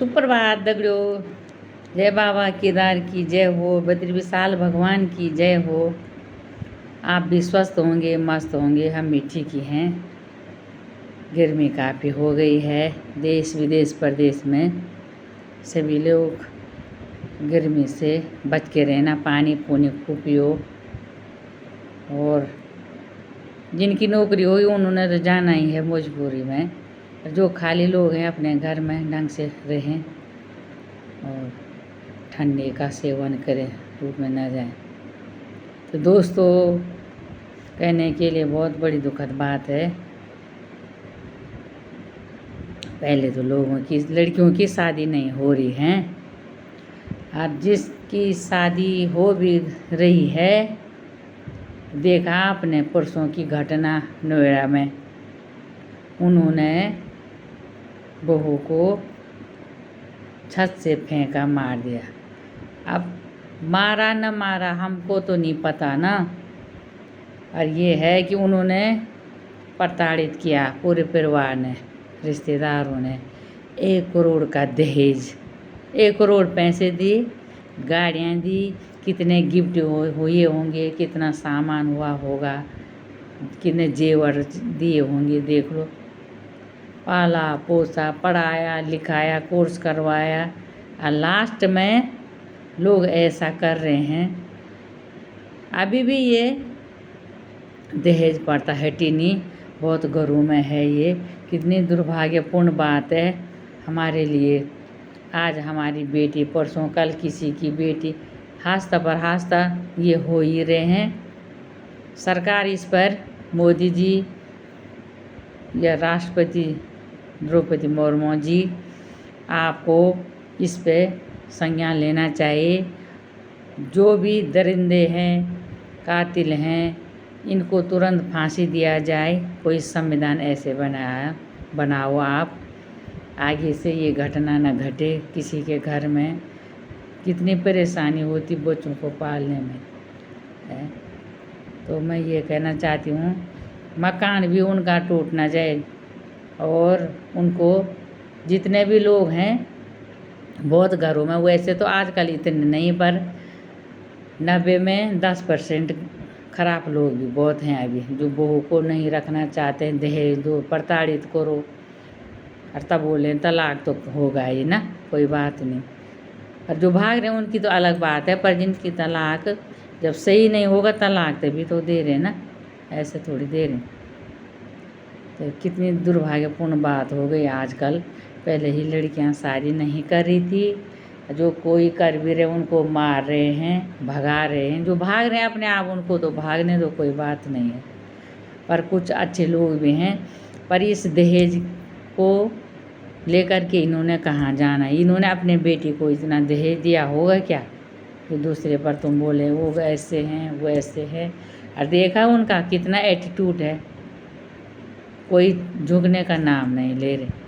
सुप्रभात दगड़ियों। जय बाबा केदार की जय हो, बद्री विशाल भगवान की जय हो। आप भी स्वस्थ होंगे, मस्त होंगे, हम भी ठीक ही हैं। गर्मी काफ़ी हो गई है, देश विदेश प्रदेश में सभी लोग गर्मी से बच के रहना, पानी पूनी खूब पियो। और जिनकी नौकरी होगी उन्होंने तो जाना ही है मजबूरी में, जो खाली लोग हैं अपने घर में ढंग से रहें और ठंडे का सेवन करें, धूप में न जाएं। तो दोस्तों, कहने के लिए बहुत बड़ी दुखद बात है। पहले तो लोगों की लड़कियों की शादी नहीं हो रही है, और जिसकी शादी हो भी रही है, देखा आपने परसों की घटना नोएडा में। उन्होंने बहू को छत से फेंका, मार दिया। अब मारा न मारा हमको तो नहीं पता ना, और ये है कि उन्होंने प्रताड़ित किया पूरे परिवार ने, रिश्तेदारों ने। 1 करोड़ का दहेज, 1 करोड़ पैसे दी, गाड़ियाँ दी, कितने गिफ्ट हुए होंगे, कितना सामान हुआ होगा, कितने जेवर दिए होंगे, देख लो। पाला पोसा, पढ़ाया लिखाया, कोर्स करवाया, और लास्ट में लोग ऐसा कर रहे हैं। अभी भी ये दहेज प्रथा हटी नहीं, बहुत घरों में है ये। कितनी दुर्भाग्यपूर्ण बात है हमारे लिए। आज हमारी बेटी, परसों कल किसी की बेटी, हास्ता पर हास्ता ये हो ही रहे हैं। सरकार इस पर, मोदी जी या राष्ट्रपति द्रौपदी मुर्मू जी, आपको इस पे संज्ञान लेना चाहिए। जो भी दरिंदे हैं, कातिल हैं, इनको तुरंत फांसी दिया जाए। कोई संविधान ऐसे बनाओ आप, आगे से ये घटना न घटे किसी के घर में। कितनी परेशानी होती बच्चों को पालने में है। तो मैं ये कहना चाहती हूँ, मकान भी उनका टूट ना जाए, और उनको जितने भी लोग हैं, बहुत घरों में, वैसे तो आजकल इतने नहीं, पर 90 में 10% खराब लोग भी बहुत हैं अभी, जो बहू को नहीं रखना चाहते हैं, दहेज दो, प्रताड़ित करो, और तब बोलें तलाक तो होगा ही ना, कोई बात नहीं। और जो भाग रहे हैं उनकी तो अलग बात है, पर जिनकी तलाक जब सही नहीं होगा, तलाक तभी तो दे रहे ना, ऐसे थोड़ी दे रहे। तो कितनी दुर्भाग्यपूर्ण बात हो गई आजकल। पहले ही लड़कियां शादी नहीं कर रही थी, जो कोई कर भी रहे उनको मार रहे हैं, भगा रहे हैं। जो भाग रहे हैं अपने आप, उनको तो भागने दो, कोई बात नहीं है। पर कुछ अच्छे लोग भी हैं, पर इस दहेज को लेकर के इन्होंने कहाँ जाना। इन्होंने अपने बेटी को इतना दहेज दिया होगा क्या कि दूसरे पर तुम बोले वो ऐसे हैं, वो ऐसे हैं। और देखा उनका कितना एटीट्यूड है, कोई झुकने का नाम नहीं ले रहे।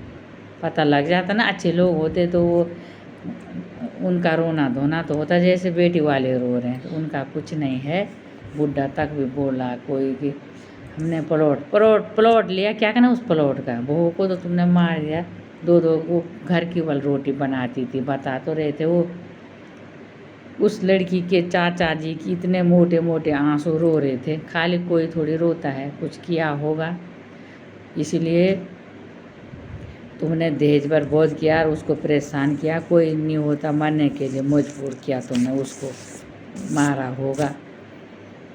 पता लग जाता ना, अच्छे लोग होते तो वो, उनका रोना धोना तो होता जैसे बेटी वाले रो रहे हैं, तो उनका कुछ नहीं है। बुढ़ा तक भी बोला कोई कि हमने प्लॉट लिया, क्या करना उस प्लॉट का, बहू को तो तुमने मार दिया। 2 वो घर की वाली रोटी बनाती थी, बता तो रहे थे वो। उस लड़की के चाचा जी की इतने मोटे मोटे आंसू रो रहे थे। खाली कोई थोड़ी रोता है, कुछ किया होगा, इसीलिए तुमने दहेज पर बोझ किया और उसको परेशान किया। कोई नहीं होता मरने के लिए मजबूर किया तुमने, उसको मारा होगा।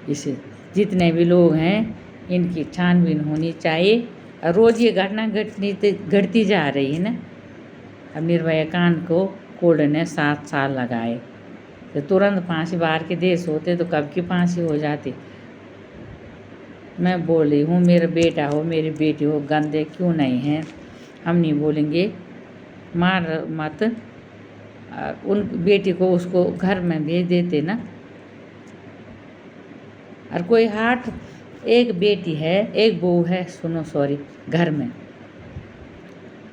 इसे जितने भी लोग हैं, इनकी छानबीन होनी चाहिए। और रोज़ ये घटना घटती जा रही है ना। अब निर्भया कांड को कोर्ट ने 7 साल लगाए, तो तुरंत फांसी बाहर के देश होते तो कब की फांसी हो जाती। मैं बोल रही हूँ, मेरा बेटा हो, मेरी बेटी हो, गंदे क्यों नहीं हैं, हम नहीं बोलेंगे मार मत। उन बेटी को उसको घर में भेज देते ना। और कोई हाथ, एक बेटी है, एक बहू है, सुनो सॉरी, घर में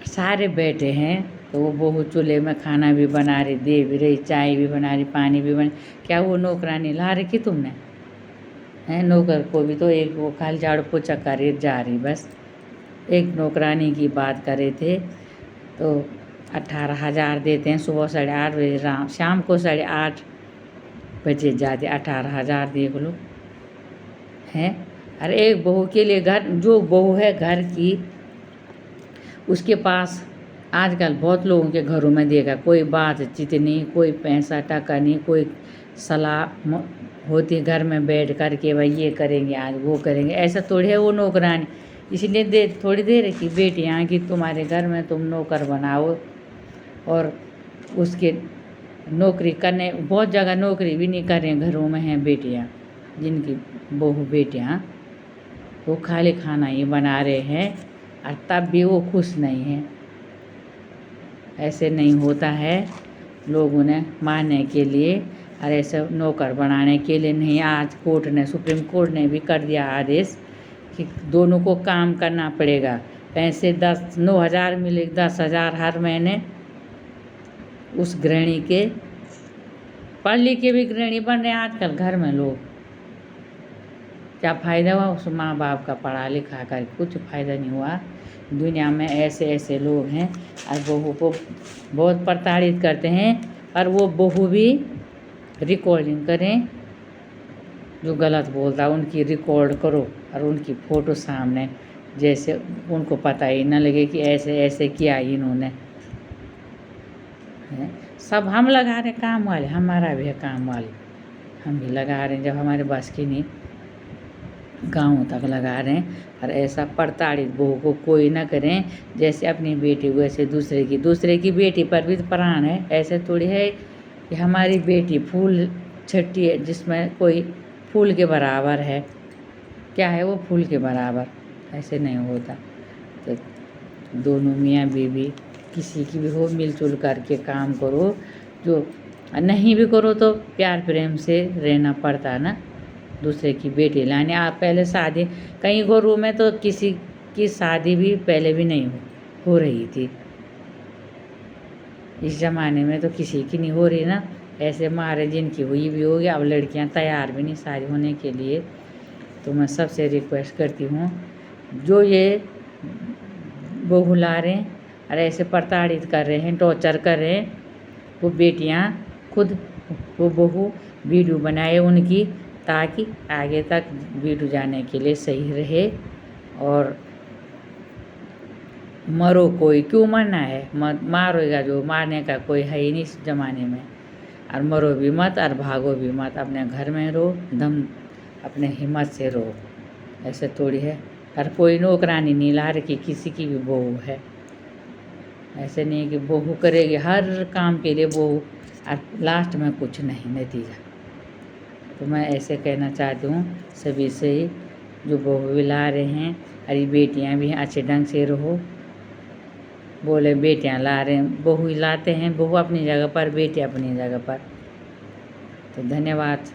सारे बैठे हैं, तो वो बहू चूल्हे में खाना भी बना रही, दे भी रही, चाय भी बना रही, पानी भी बना। क्या वो नौकरानी ला रखी तुमने है? नौकर को भी तो एक वो खाली झाड़ू पोछा कर जा रही, बस। एक नौकरानी की बात कर रहे थे, तो 18,000 देते हैं, सुबह 8:30 बजे, शाम को 8:30 बजे जाते, 18,000 देख लो है। और एक बहू के लिए, घर जो बहू है घर की, उसके पास आजकल बहुत लोगों के घरों में देखा, कोई बातचीत नहीं, कोई पैसा टका नहीं, कोई सलाह होती घर में बैठ कर के भाई ये करेंगे आज वो करेंगे, ऐसा थोड़ी है वो नौकरानी। इसलिए थोड़ी देर की बेटियाँ कि तुम्हारे घर में तुम नौकर बनाओ, और उसके नौकरी करने, बहुत जगह नौकरी भी नहीं कर रहे हैं, घरों में हैं बेटियाँ जिनकी बहू बेटियाँ वो खाली खाना ही बना रहे हैं, और तब भी वो खुश नहीं हैं। ऐसे नहीं होता है, लोगों ने मानने के लिए और ऐसे नौकर बनाने के लिए नहीं। आज कोर्ट ने, सुप्रीम कोर्ट ने भी कर दिया आदेश कि दोनों को काम करना पड़ेगा। पैसे 9,000 मिले, 10,000 हर महीने उस गृहिणी के। पढ़ लिख के भी गृहिणी बन रहे हैं आजकल घर में लोग। क्या फ़ायदा हुआ उस माँ बाप का पढ़ा लिखा कर? कुछ फ़ायदा नहीं हुआ। दुनिया में ऐसे ऐसे लोग हैं, और बहू को बहुत प्रताड़ित करते हैं, और वो बहू भी रिकॉर्डिंग करें, जो गलत बोलता है उनकी रिकॉर्ड करो और उनकी फ़ोटो सामने, जैसे उनको पता ही न लगे कि ऐसे ऐसे किया इन्होंने। सब हम लगा रहे काम वाले, हमारा भी है काम वाले, हम भी लगा रहे हैं, जब हमारे बस की नहीं गाँव तक लगा रहे हैं। और ऐसा प्रताड़ित बहू को कोई ना करें, जैसे अपनी बेटी को ऐसे दूसरे की बेटी पर भी प्राण है। ऐसे थोड़ी है कि हमारी बेटी फूल छट्टी है जिसमें कोई फूल के बराबर है, क्या है वो फूल के बराबर? ऐसे नहीं होता। तो दोनों मियाँ बीवी किसी की भी हो, मिलजुल करके काम करो। जो नहीं भी करो तो प्यार प्रेम से रहना पड़ता ना। दूसरे की बेटी लाने, आप पहले शादी कई घरों में तो किसी की शादी भी पहले भी नहीं हो रही थी। इस ज़माने में तो किसी की नहीं हो रही ना। ऐसे मारे जिनकी हुई भी होगी, अब लड़कियां तैयार भी नहीं शादी होने के लिए। तो मैं सबसे रिक्वेस्ट करती हूँ, जो ये बहू ला रहे हैं और ऐसे प्रताड़ित कर रहे हैं, टॉर्चर कर रहे हैं, वो बेटियाँ खुद वो बहू वीडियो बनाए उनकी, ताकि आगे तक वीडियो जाने के लिए सही रहे। और मरो, कोई क्यों मरना है? मारेगा जो, मारने का कोई है ही नहीं इस ज़माने में। और मरो भी मत और भागो भी मत, अपने घर में रहो, दम अपने हिम्मत से रहो। ऐसे थोड़ी है, हर कोई नौकरानी नहीं ला रखी, किसी की भी बहू है। ऐसे नहीं कि बहू करेगी हर काम के लिए बहू, और लास्ट में कुछ नहीं नतीजा। तो मैं ऐसे कहना चाहती हूँ सभी से ही, जो बहू भी ला रहे हैं, और ये बेटियाँ भी अच्छे ढंग से रहो। बोले बेटियाँ ला रहे हैं, बहू लाते हैं, बहू अपनी जगह पर, बेटी अपनी जगह पर। तो धन्यवाद।